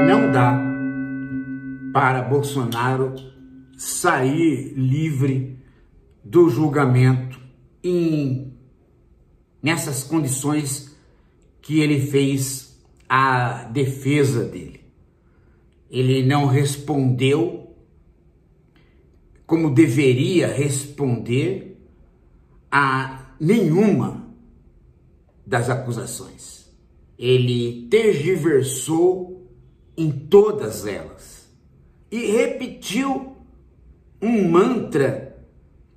Não dá para Bolsonaro sair livre do julgamento nessas condições que ele fez a defesa dele. Ele não respondeu como deveria responder a nenhuma das acusações. Ele tergiversou em todas elas e repetiu um mantra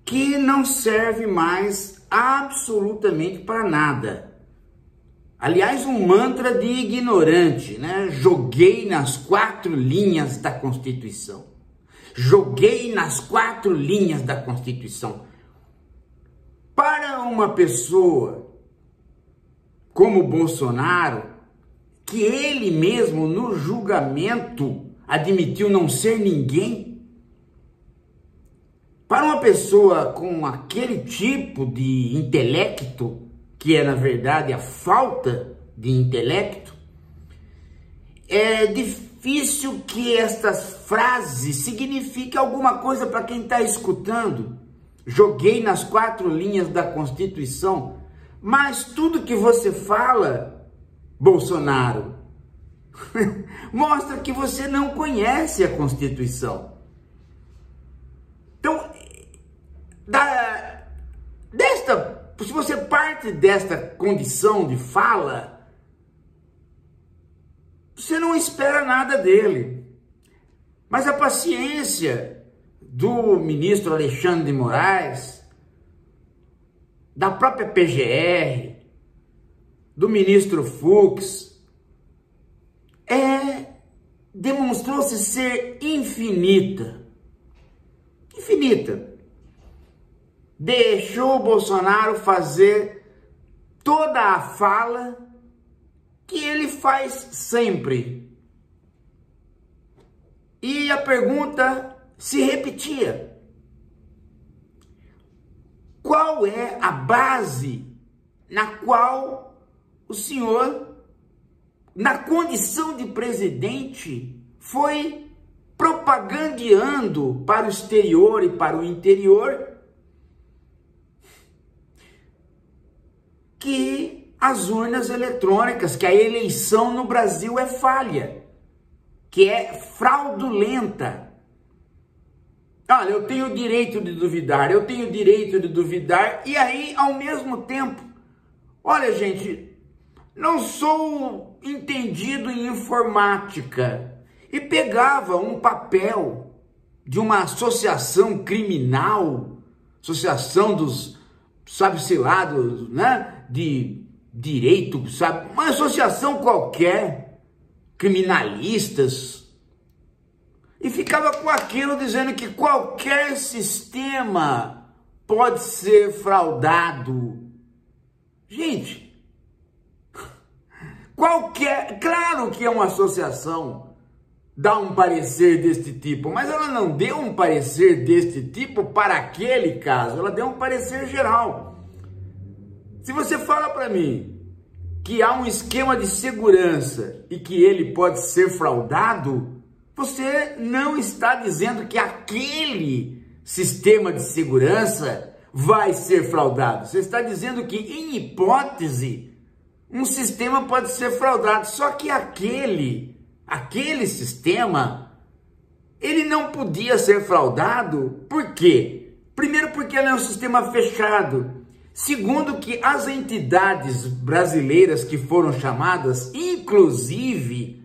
que não serve mais absolutamente para nada. Aliás, um mantra de ignorante, né? Joguei nas 4 linhas da Constituição. Joguei nas 4 linhas da Constituição. Para uma pessoa como Bolsonaro, que ele mesmo no julgamento admitiu não ser ninguém, para uma pessoa com aquele tipo de intelecto, que é na verdade a falta de intelecto, é difícil que estas frases signifiquem alguma coisa para quem está escutando. Joguei nas 4 linhas da Constituição, mas tudo que você fala, Bolsonaro, mostra que você não conhece a Constituição. Então, se você parte desta condição de fala, você não espera nada dele. Mas a paciência do ministro Alexandre de Moraes, da própria PGR, do ministro Fux, demonstrou-se ser infinita. Infinita. Deixou o Bolsonaro fazer toda a fala que ele faz sempre. E a pergunta se repetia: qual é a base na qual o senhor, na condição de presidente, foi propagandeando para o exterior e para o interior que as urnas eletrônicas, que a eleição no Brasil é falha, que é fraudulenta? Olha, eu tenho o direito de duvidar, eu tenho o direito de duvidar, e aí, ao mesmo tempo, olha, gente, não sou entendido em informática, e pegava um papel de uma associação criminal, associação dos, sabe-se lá, dos, né, de direito, sabe, uma associação qualquer, criminalistas, e ficava com aquilo dizendo que qualquer sistema pode ser fraudado. Gente, claro que é uma associação dá um parecer deste tipo, mas ela não deu um parecer deste tipo para aquele caso, ela deu um parecer geral. Se você fala para mim que há um esquema de segurança e que ele pode ser fraudado, você não está dizendo que aquele sistema de segurança vai ser fraudado. Você está dizendo que, em hipótese, um sistema pode ser fraudado. Só que aquele sistema, ele não podia ser fraudado. Por quê? Primeiro, porque ele é um sistema fechado. Segundo, que as entidades brasileiras que foram chamadas, inclusive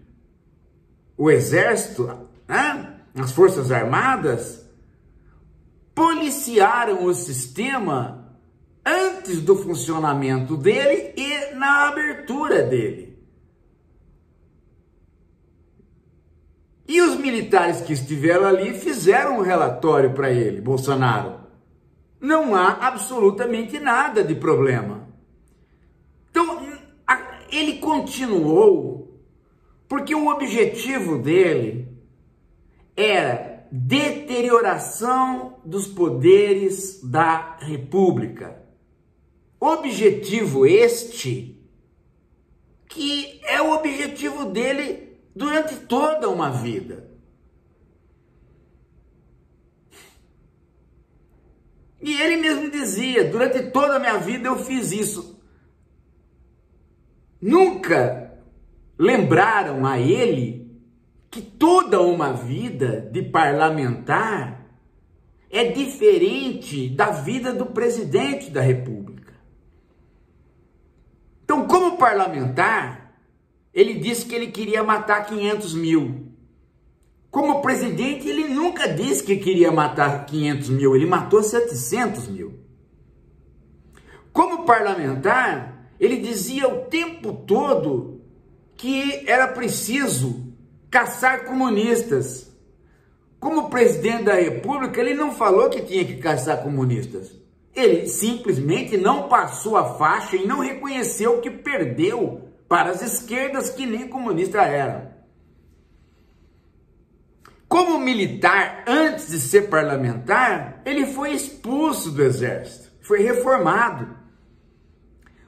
o Exército, né, as Forças Armadas, policiaram o sistema antes do funcionamento dele e na abertura dele. E os militares que estiveram ali fizeram um relatório para ele, Bolsonaro. Não há absolutamente nada de problema. Então, ele continuou, porque o objetivo dele era deterioração dos poderes da República. Objetivo este que é o objetivo dele durante toda uma vida. E ele mesmo dizia, durante toda a minha vida eu fiz isso. Nunca lembraram a ele que toda uma vida de parlamentar é diferente da vida do presidente da República. Então, como parlamentar, ele disse que ele queria matar 500 mil. Como presidente, ele nunca disse que queria matar 500 mil, ele matou 700 mil. Como parlamentar, ele dizia o tempo todo que era preciso caçar comunistas. Como presidente da República, ele não falou que tinha que caçar comunistas. Ele simplesmente não passou a faixa e não reconheceu que perdeu para as esquerdas que nem comunista eram. Como militar, antes de ser parlamentar, ele foi expulso do exército, foi reformado.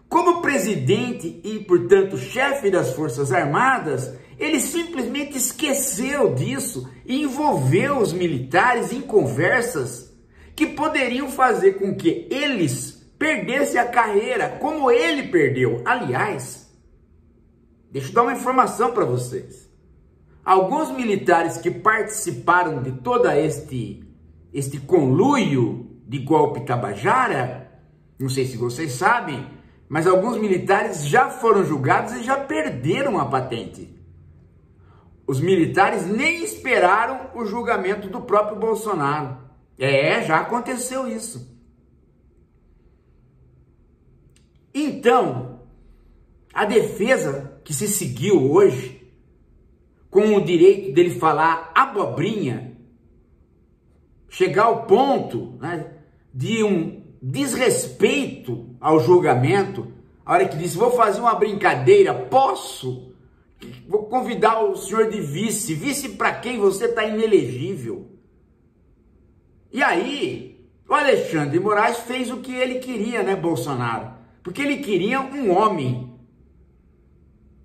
Como presidente e, portanto, chefe das Forças Armadas, ele simplesmente esqueceu disso e envolveu os militares em conversas que poderiam fazer com que eles perdessem a carreira, como ele perdeu. Aliás, deixa eu dar uma informação para vocês. Alguns militares que participaram de todo este conluio de golpe Tabajara, não sei se vocês sabem, mas alguns militares já foram julgados e já perderam a patente. Os militares nem esperaram o julgamento do próprio Bolsonaro. Já aconteceu isso. Então, a defesa que se seguiu hoje, com o direito dele falar abobrinha, chegar ao ponto, né, de um desrespeito ao julgamento, a hora que disse, vou fazer uma brincadeira, posso? Vou convidar o senhor de vice. Vice para quem? Você está inelegível. E aí, o Alexandre de Moraes fez o que ele queria, né, Bolsonaro? Porque ele queria um homem.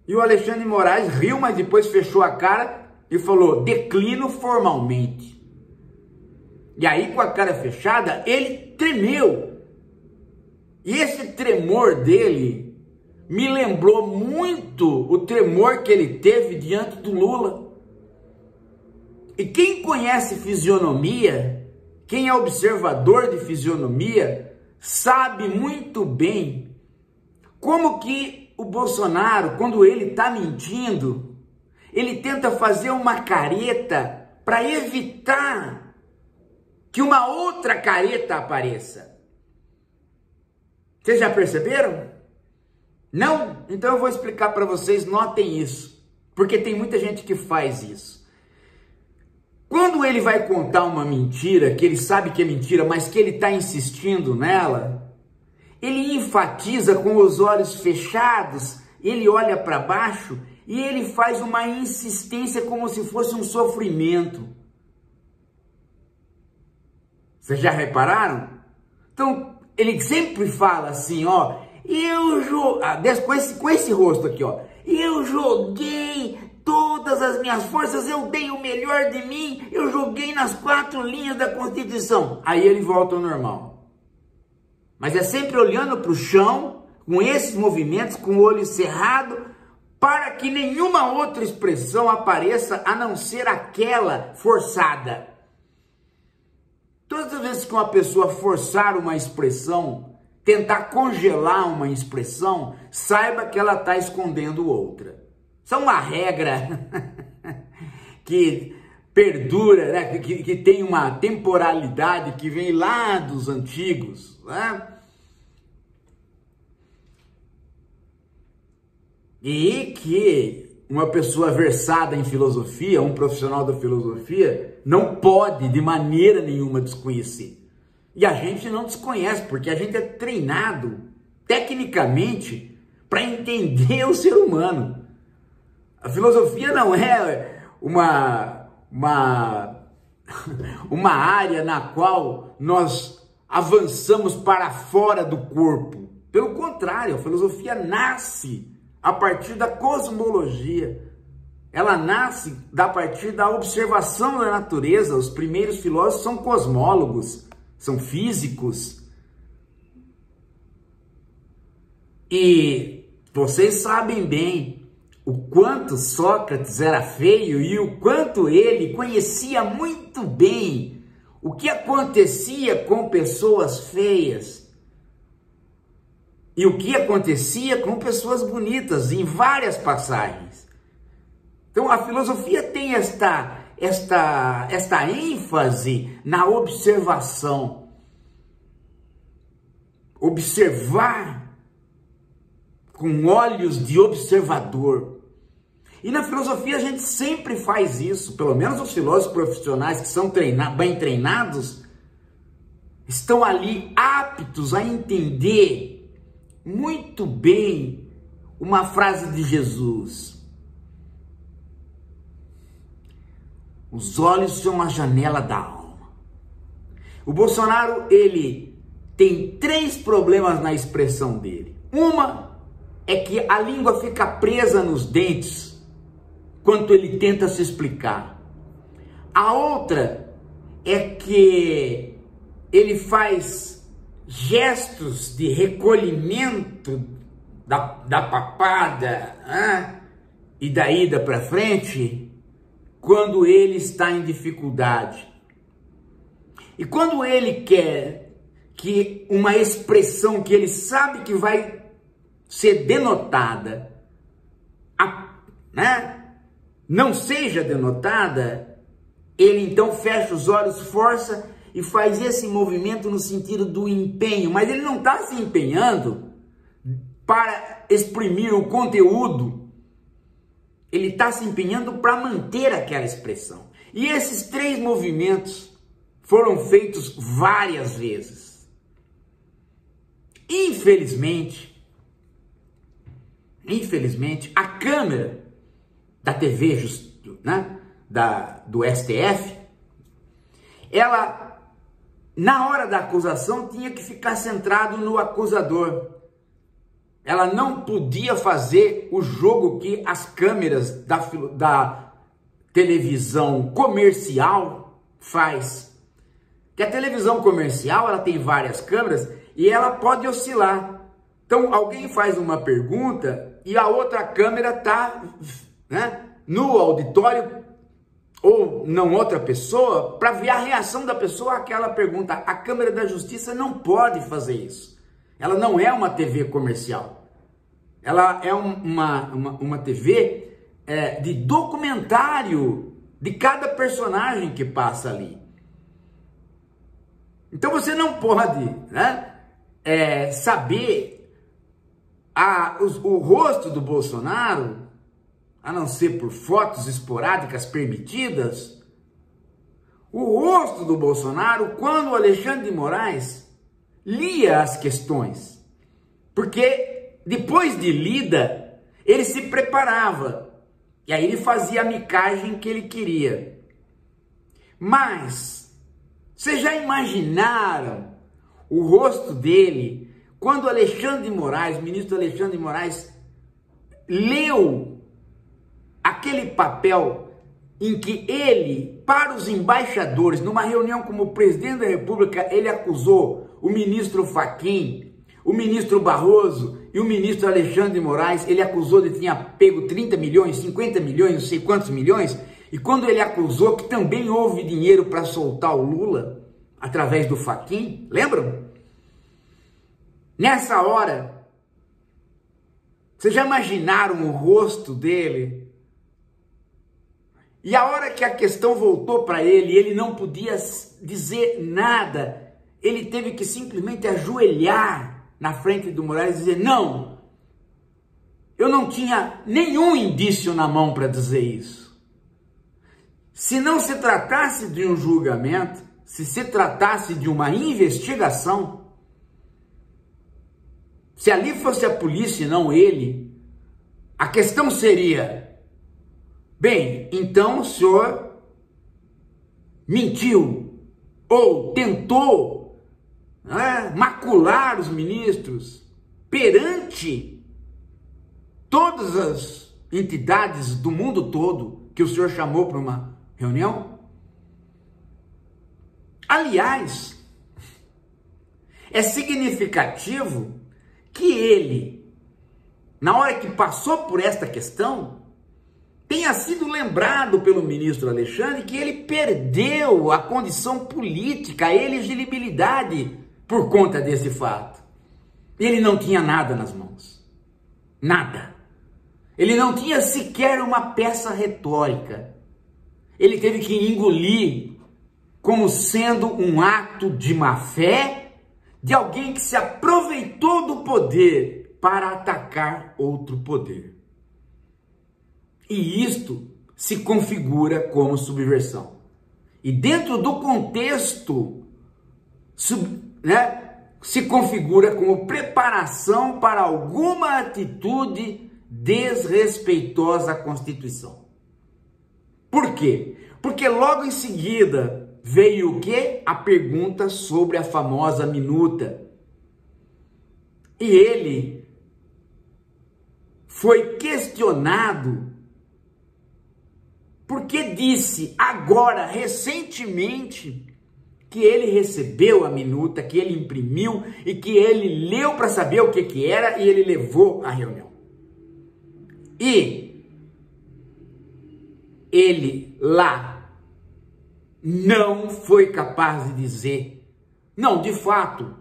E o Alexandre de Moraes riu, mas depois fechou a cara e falou, declino formalmente. E aí, com a cara fechada, ele tremeu. E esse tremor dele me lembrou muito o tremor que ele teve diante do Lula. E quem conhece fisionomia, quem é observador de fisionomia, sabe muito bem como que o Bolsonaro, quando ele está mentindo, ele tenta fazer uma careta para evitar que uma outra careta apareça. Vocês já perceberam? Não? Então eu vou explicar para vocês, notem isso, porque tem muita gente que faz isso. Quando ele vai contar uma mentira, que ele sabe que é mentira, mas que ele está insistindo nela, ele enfatiza com os olhos fechados, ele olha para baixo e ele faz uma insistência como se fosse um sofrimento. Vocês já repararam? Então, ele sempre fala assim, ó, com esse rosto aqui, ó, eu joguei todas as minhas forças, eu dei o melhor de mim, eu joguei nas 4 linhas da Constituição. Aí ele volta ao normal. Mas é sempre olhando para o chão, com esses movimentos, com o olho cerrado, para que nenhuma outra expressão apareça a não ser aquela forçada. Todas as vezes que uma pessoa forçar uma expressão, tentar congelar uma expressão, saiba que ela está escondendo outra. Isso é uma regra que perdura, né? que tem uma temporalidade que vem lá dos antigos, né? E que uma pessoa versada em filosofia, um profissional da filosofia, não pode de maneira nenhuma desconhecer. E a gente não desconhece, porque a gente é treinado tecnicamente para entender o ser humano. A filosofia não é uma área na qual nós avançamos para fora do corpo. Pelo contrário, a filosofia nasce a partir da cosmologia. ela nasce a partir da observação da natureza. Os primeiros filósofos são cosmólogos, são físicos. E vocês sabem bem o quanto Sócrates era feio e o quanto ele conhecia muito bem o que acontecia com pessoas feias e o que acontecia com pessoas bonitas em várias passagens. Então a filosofia tem esta ênfase na observação. Observar com olhos de observador. E na filosofia a gente sempre faz isso, pelo menos os filósofos profissionais que são bem treinados, estão ali aptos a entender muito bem uma frase de Jesus. Os olhos são a janela da alma. O Bolsonaro, ele tem 3 problemas na expressão dele. Uma é que a língua fica presa nos dentes quando ele tenta se explicar. A outra é que ele faz gestos de recolhimento da papada e da ida para frente quando ele está em dificuldade. E quando ele quer que uma expressão que ele sabe que vai ser denotada, não seja denotada, ele então fecha os olhos, força e faz esse movimento no sentido do empenho, mas ele não está se empenhando para exprimir o conteúdo, ele está se empenhando para manter aquela expressão. E esses 3 movimentos foram feitos várias vezes. Infelizmente, a câmera da TV, do STF, ela, na hora da acusação, tinha que ficar centrado no acusador. Ela não podia fazer o jogo que as câmeras da televisão comercial faz. Que a televisão comercial, ela tem várias câmeras e ela pode oscilar. Então, alguém faz uma pergunta e a outra câmera está no auditório ou não outra pessoa para ver a reação da pessoa àquela pergunta. A Câmara da Justiça não pode fazer isso. Ela não é uma TV comercial. Ela é uma TV de documentário de cada personagem que passa ali. Então você não pode saber o rosto do Bolsonaro, a não ser por fotos esporádicas permitidas. O rosto do Bolsonaro quando o Alexandre de Moraes lia as questões, porque depois de lida, ele se preparava, e aí ele fazia a micagem que ele queria. Mas, vocês já imaginaram o rosto dele, quando Alexandre de Moraes, o ministro Alexandre de Moraes, leu aquele papel em que ele, para os embaixadores, numa reunião como presidente da República, ele acusou o ministro Fachin, o ministro Barroso e o ministro Alexandre de Moraes, ele acusou de tinha pego 30 milhões, 50 milhões, não sei quantos milhões, e quando ele acusou que também houve dinheiro para soltar o Lula, através do Fachin, lembram? Nessa hora, vocês já imaginaram o rosto dele? E a hora que a questão voltou para ele, ele não podia dizer nada, ele teve que simplesmente ajoelhar na frente do Moraes e dizer: não, eu não tinha nenhum indício na mão para dizer isso. Se não se tratasse de um julgamento, se se tratasse de uma investigação, se ali fosse a polícia e não ele, a questão seria: bem, então o senhor mentiu ou tentou macular os ministros perante todas as entidades do mundo todo que o senhor chamou para uma reunião? Aliás, é significativo que ele, na hora que passou por esta questão, tenha sido lembrado pelo ministro Alexandre que ele perdeu a condição política, a elegibilidade por conta desse fato. Ele não tinha nada nas mãos. Nada. Ele não tinha sequer uma peça retórica. Ele teve que engolir como sendo um ato de má fé de alguém que se aproveitou do poder para atacar outro poder. E isto se configura como subversão. E dentro do contexto, se configura como preparação para alguma atitude desrespeitosa à Constituição. Por quê? Porque logo em seguida veio o quê? A pergunta sobre a famosa minuta. E ele foi questionado porque disse agora, recentemente, que ele recebeu a minuta, que ele imprimiu e que ele leu para saber o que era e ele levou à reunião. E ele lá não foi capaz de dizer, não, de fato,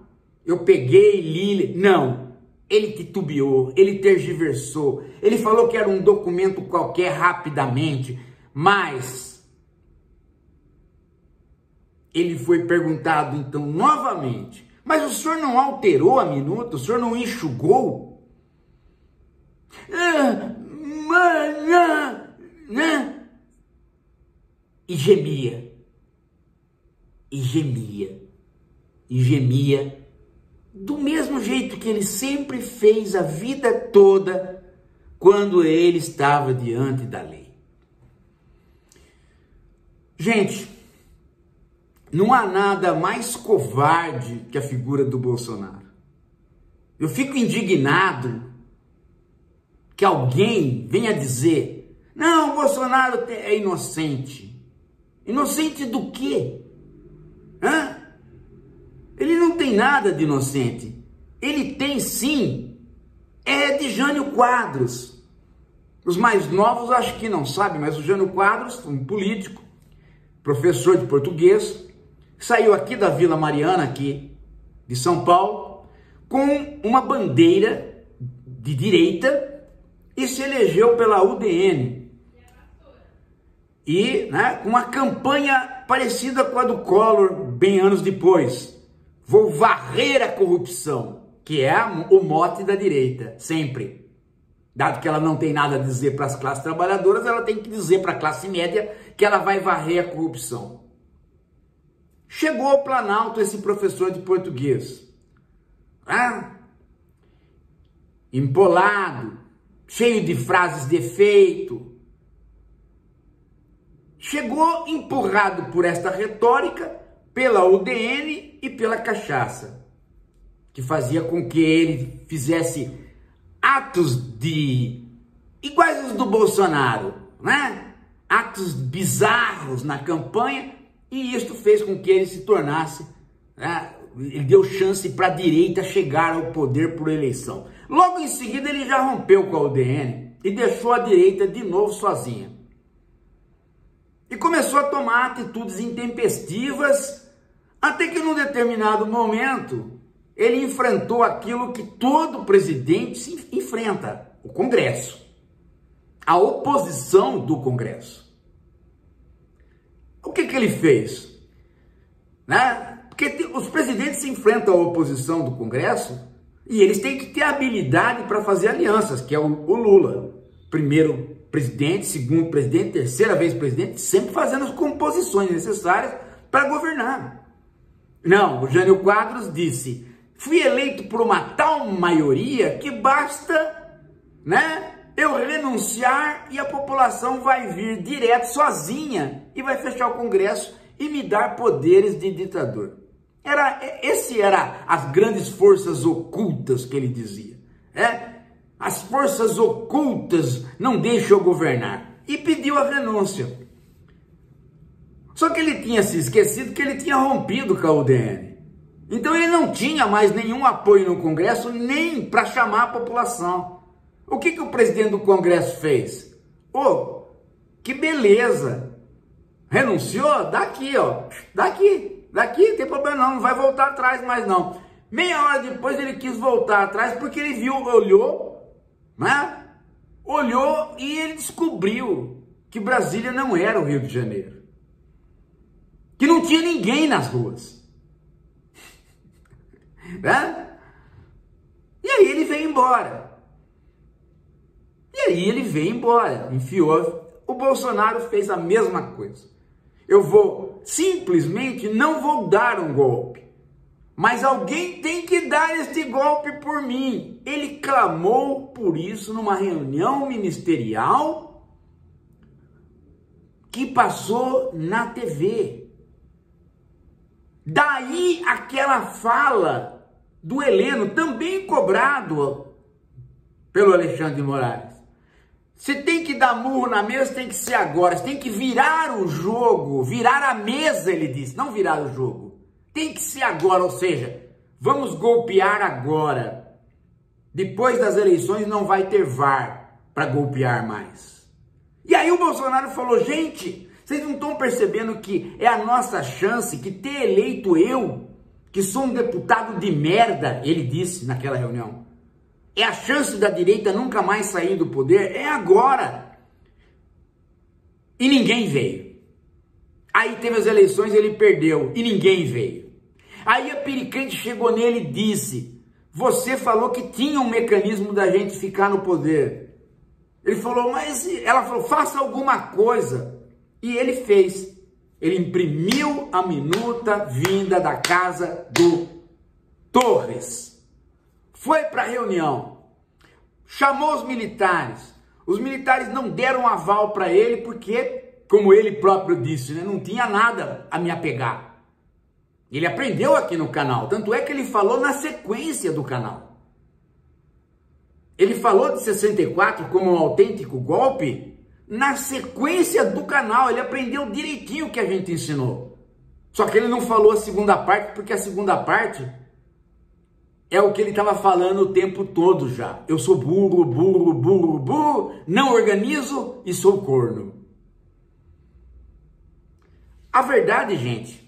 eu peguei, li, não. Ele titubeou, ele tergiversou, ele falou que era um documento qualquer rapidamente, mas ele foi perguntado então novamente, mas o senhor não alterou a minuta? O senhor não enxugou? E gemia, e gemia, e gemia, do mesmo jeito que ele sempre fez a vida toda quando ele estava diante da lei. Gente, não há nada mais covarde que a figura do Bolsonaro. Eu fico indignado que alguém venha dizer, não, o Bolsonaro é inocente. Inocente do quê? Ele não tem nada de inocente. Ele tem sim, é de Jânio Quadros. Os mais novos acho que não sabem, mas o Jânio Quadros, um político, professor de português, saiu aqui da Vila Mariana, aqui de São Paulo, com uma bandeira de direita e se elegeu pela UDN. E com uma campanha parecida com a do Collor, bem anos depois. Vou varrer a corrupção, que é o mote da direita, sempre. Dado que ela não tem nada a dizer para as classes trabalhadoras, ela tem que dizer para a classe média que ela vai varrer a corrupção. Chegou ao Planalto esse professor de português, empolado, cheio de frases de efeito. Chegou empurrado por esta retórica, pela UDN e pela cachaça, que fazia com que ele fizesse atos iguais aos do Bolsonaro, atos bizarros na campanha, e isto fez com que ele se tornasse, ele deu chance para a direita chegar ao poder por eleição. Logo em seguida ele já rompeu com a UDN e deixou a direita de novo sozinha. E começou a tomar atitudes intempestivas, até que num determinado momento ele enfrentou aquilo que todo presidente se enfrenta, o Congresso, a oposição do Congresso. O que ele fez? Porque os presidentes se enfrentam à oposição do Congresso e eles têm que ter habilidade para fazer alianças, que é o Lula. Primeiro presidente, segundo presidente, terceira vez presidente, sempre fazendo as composições necessárias para governar. Não, o Jânio Quadros disse, fui eleito por uma tal maioria que basta, eu renunciar e a população vai vir direto sozinha e vai fechar o Congresso e me dar poderes de ditador. Esse era as grandes forças ocultas que ele dizia. as forças ocultas não deixam eu governar. E pediu a renúncia. Só que ele tinha se esquecido que ele tinha rompido com a UDN. Então ele não tinha mais nenhum apoio no Congresso, nem para chamar a população. O que o presidente do Congresso fez? Oh, que beleza! Renunciou? Daqui, ó. Daqui, não tem problema não vai voltar atrás mais não. Meia hora depois ele quis voltar atrás porque ele viu, olhou, né? Olhou e ele descobriu que Brasília não era o Rio de Janeiro. Que não tinha ninguém nas ruas. Né? E aí ele veio embora. Enfiou. O Bolsonaro fez a mesma coisa. Eu simplesmente não vou dar um golpe. Mas alguém tem que dar este golpe por mim. Ele clamou por isso numa reunião ministerial que passou na TV. Daí aquela fala do Heleno, também cobrado pelo Alexandre de Moraes. Você tem que dar murro na mesa, tem que ser agora. Você tem que virar o jogo, virar a mesa, ele disse, não virar o jogo. Tem que ser agora, ou seja, vamos golpear agora. Depois das eleições não vai ter VAR para golpear mais. E aí o Bolsonaro falou, gente, vocês não estão percebendo que é a nossa chance, que ter eleito eu, que sou um deputado de merda, ele disse naquela reunião. É a chance da direita nunca mais sair do poder, é agora. E ninguém veio. Aí teve as eleições, ele perdeu e ninguém veio. Aí a Pericante chegou nele e disse, você falou que tinha um mecanismo da gente ficar no poder. Ele falou, ela falou, faça alguma coisa. E ele fez. Ele imprimiu a minuta vinda da casa do Torres. Foi para a reunião. Chamou os militares. Os militares não deram aval para ele porque, como ele próprio disse, né, não tinha nada a me apegar. Ele aprendeu aqui no canal. Tanto é que ele falou na sequência do canal. Ele falou de 64 como um autêntico golpe na sequência do canal. Ele aprendeu direitinho o que a gente ensinou. Só que ele não falou a segunda parte, porque a segunda parte é o que ele estava falando o tempo todo já. Eu sou burro, não organizo e sou corno. A verdade, gente,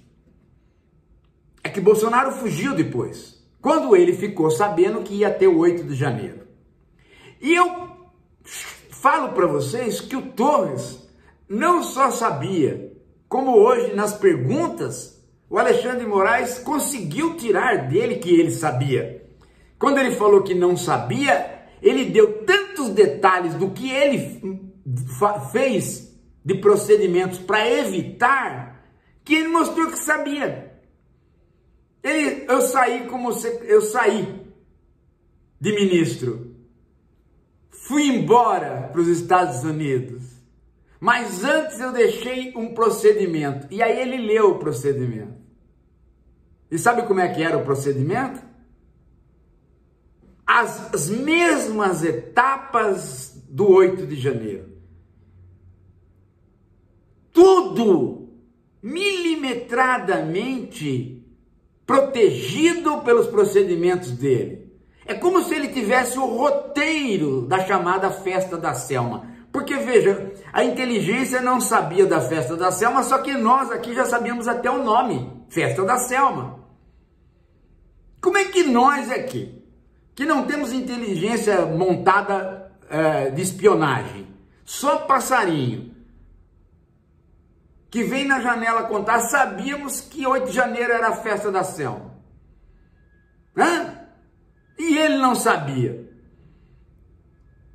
é que Bolsonaro fugiu depois, quando ele ficou sabendo que ia ter o 8 de janeiro. E eu falo para vocês que o Torres não só sabia, como hoje nas perguntas, o Alexandre de Moraes conseguiu tirar dele que ele sabia. Quando ele falou que não sabia, ele deu tantos detalhes do que ele fez de procedimentos para evitar, que ele mostrou que sabia. Eu saí de ministro, fui embora para os Estados Unidos, mas antes eu deixei um procedimento, e aí ele leu o procedimento. E sabe como é que era o procedimento? As mesmas etapas do 8 de janeiro. Tudo milimetradamente protegido pelos procedimentos dele. É como se ele tivesse o roteiro da chamada Festa da Selma. Porque, veja, a inteligência não sabia da Festa da Selma, só que nós aqui já sabíamos até o nome, Festa da Selma. Como é que nós aqui, que não temos inteligência montada de espionagem, só passarinho, que vem na janela contar, sabíamos que 8 de janeiro era a Festa da Selma? Hã? E ele não sabia.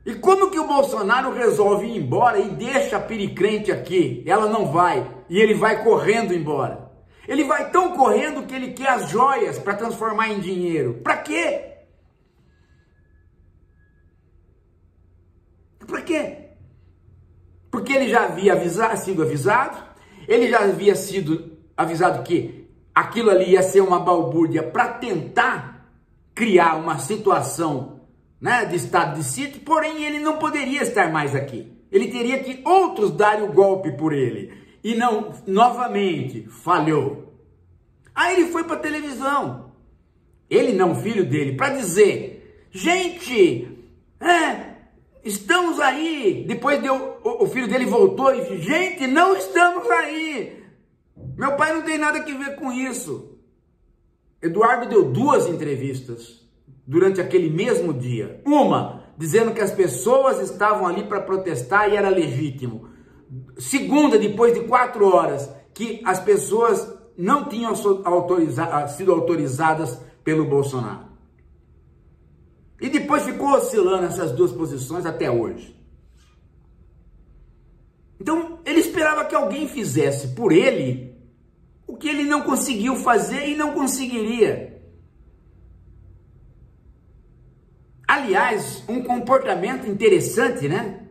E como que o Bolsonaro resolve ir embora e deixa a Pericrente aqui? Ela não vai. E ele vai correndo embora. Ele vai tão correndo que ele quer as joias para transformar em dinheiro. Para quê? Para quê? Porque ele já havia sido avisado. Ele já havia sido avisado que aquilo ali ia ser uma balbúrdia para tentar criar uma situação né, de estado de sítio, porém ele não poderia estar mais aqui. Ele teria que outros darem o golpe por ele. E não, novamente, falhou. Aí ele foi para a televisão, ele não, filho dele, para dizer, gente, estamos aí. Depois o filho dele voltou e disse, gente, não estamos aí. Meu pai não tem nada a ver com isso. Eduardo deu 2 entrevistas durante aquele mesmo dia. Uma, dizendo que as pessoas estavam ali para protestar e era legítimo. Segunda, depois de 4 horas, que as pessoas não tinham sido autorizadas pelo Bolsonaro. E depois ficou oscilando essas 2 posições até hoje. Então, ele esperava que alguém fizesse por ele o que ele não conseguiu fazer e não conseguiria. Aliás, um comportamento interessante, né?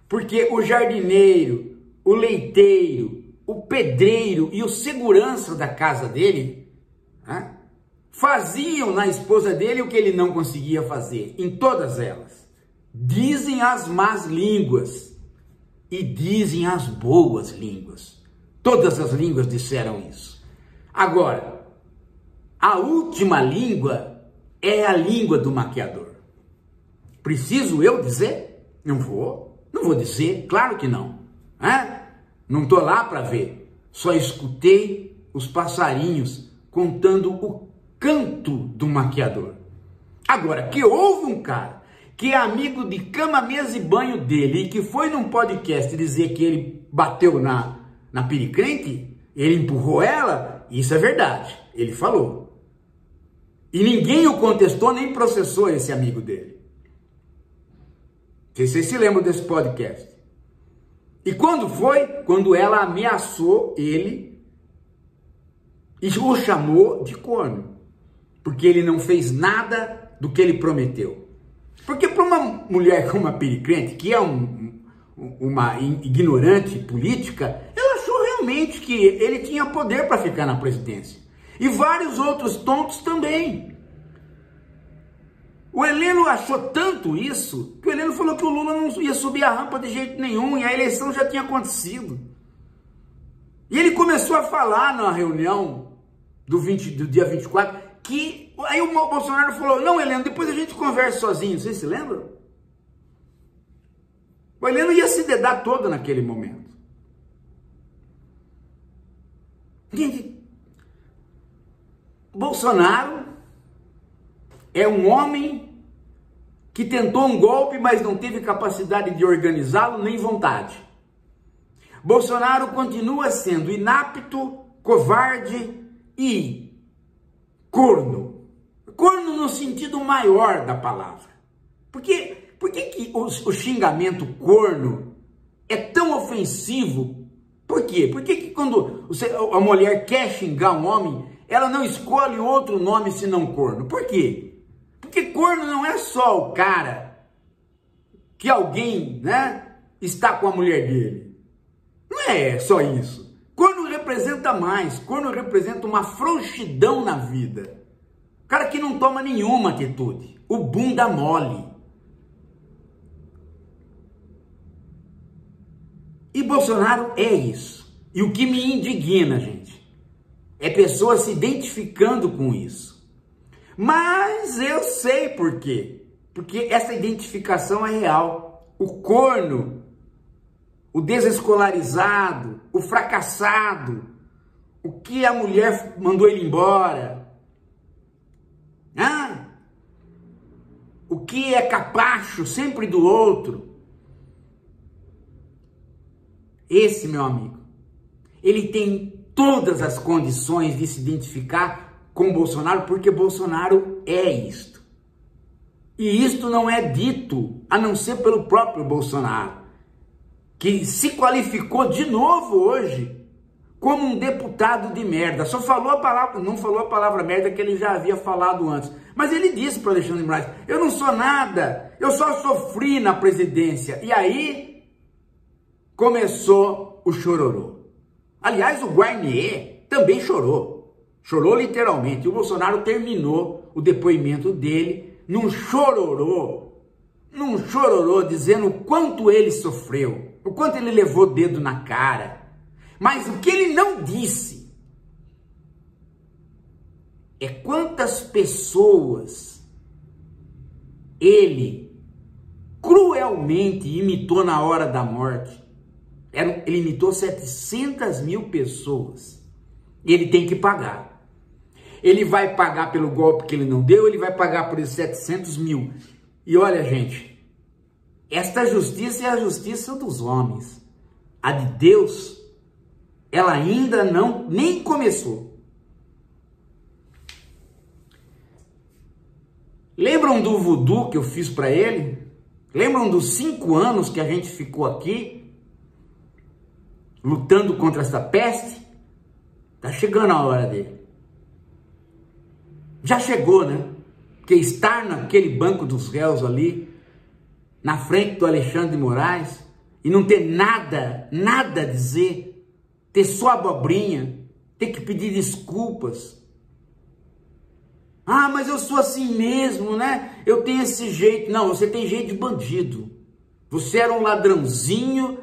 Porque o jardineiro, o leiteiro, o pedreiro e o segurança da casa dele, né, faziam na esposa dele o que ele não conseguia fazer, em todas elas. Dizem as más línguas e dizem as boas línguas. Todas as línguas disseram isso. Agora, a última língua é a língua do maquiador. Preciso eu dizer? Não vou dizer, claro que não. Não estou lá para ver. Só escutei os passarinhos contando o canto do maquiador. Agora, que houve um cara que é amigo de cama, mesa e banho dele e que foi num podcast dizer que ele bateu na piricrente, ele empurrou ela, isso é verdade, ele falou. E ninguém o contestou nem processou esse amigo dele. Não sei se vocês se lembram desse podcast. E quando foi? Quando ela ameaçou ele e o chamou de corno. Porque ele não fez nada do que ele prometeu. Porque para uma mulher como a piricrente, que é uma ignorante política, ela achou realmente que ele tinha poder para ficar na presidência. E vários outros tontos também. O Heleno achou tanto isso, que o Heleno falou que o Lula não ia subir a rampa de jeito nenhum, e a eleição já tinha acontecido. E ele começou a falar na reunião do dia 24, que aí o Bolsonaro falou, não, Heleno, depois a gente conversa sozinho, vocês se lembram? O Heleno ia se dedar todo naquele momento. Gente, Bolsonaro é um homem que tentou um golpe, mas não teve capacidade de organizá-lo nem vontade. Bolsonaro continua sendo inapto, covarde e corno. Corno no sentido maior da palavra. Por que o xingamento corno é tão ofensivo? Por quê? Por que quando a mulher quer xingar um homem, ela não escolhe outro nome senão corno? Por quê? Porque corno não é só o cara que alguém, né, está com a mulher dele. Não é só isso. Corno representa mais. Corno representa uma frouxidão na vida. O cara que não toma nenhuma atitude. O bunda mole. E Bolsonaro é isso. E o que me indigna, gente, é pessoas se identificando com isso. Mas eu sei por quê. Porque essa identificação é real. O corno, o desescolarizado, o fracassado, o que a mulher mandou ele embora, o que é capacho sempre do outro. Esse, meu amigo, ele tem todas as condições de se identificar com Bolsonaro, porque Bolsonaro é isto. E isto não é dito a não ser pelo próprio Bolsonaro, que se qualificou de novo hoje como um deputado de merda. Só falou a palavra, não falou a palavra merda que ele já havia falado antes. Mas ele disse para Alexandre de Moraes, eu não sou nada, eu só sofri na presidência. E aí começou o chororô. Aliás, o Guarnier também chorou. Chorou literalmente. E o Bolsonaro terminou o depoimento dele num chororô, dizendo o quanto ele sofreu, o quanto ele levou o dedo na cara. Mas o que ele não disse é quantas pessoas ele cruelmente imitou na hora da morte. Ele imitou 700 mil pessoas. Ele tem que pagar. Ele vai pagar pelo golpe que ele não deu, ele vai pagar por esses 700 mil. E olha, gente, esta justiça é a justiça dos homens. A de Deus, ela ainda nem começou. Lembram do voodoo que eu fiz para ele? Lembram dos 5 anos que a gente ficou aqui lutando contra essa peste? Tá chegando a hora dele. Já chegou, né? Porque estar naquele banco dos réus ali, na frente do Alexandre de Moraes, e não ter nada a dizer, ter só abobrinha, ter que pedir desculpas. Ah, mas eu sou assim mesmo, né? Eu tenho esse jeito. Não, você tem jeito de bandido. Você era um ladrãozinho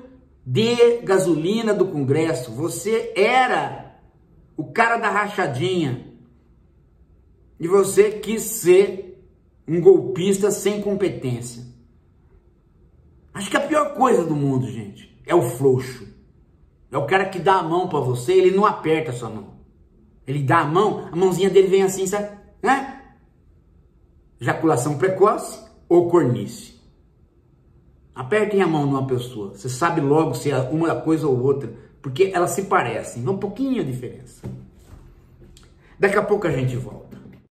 de gasolina do Congresso. Você era o cara da rachadinha. E você quis ser um golpista sem competência. Acho que a pior coisa do mundo, gente, é o frouxo. É o cara que dá a mão para você, ele não aperta a sua mão. Ele dá a mão, a mãozinha dele vem assim, sabe? Né? Ejaculação precoce ou cornice. Apertem a mão de uma pessoa. Você sabe logo se é uma coisa ou outra, porque elas se parecem, um pouquinho a diferença. Daqui a pouco a gente volta.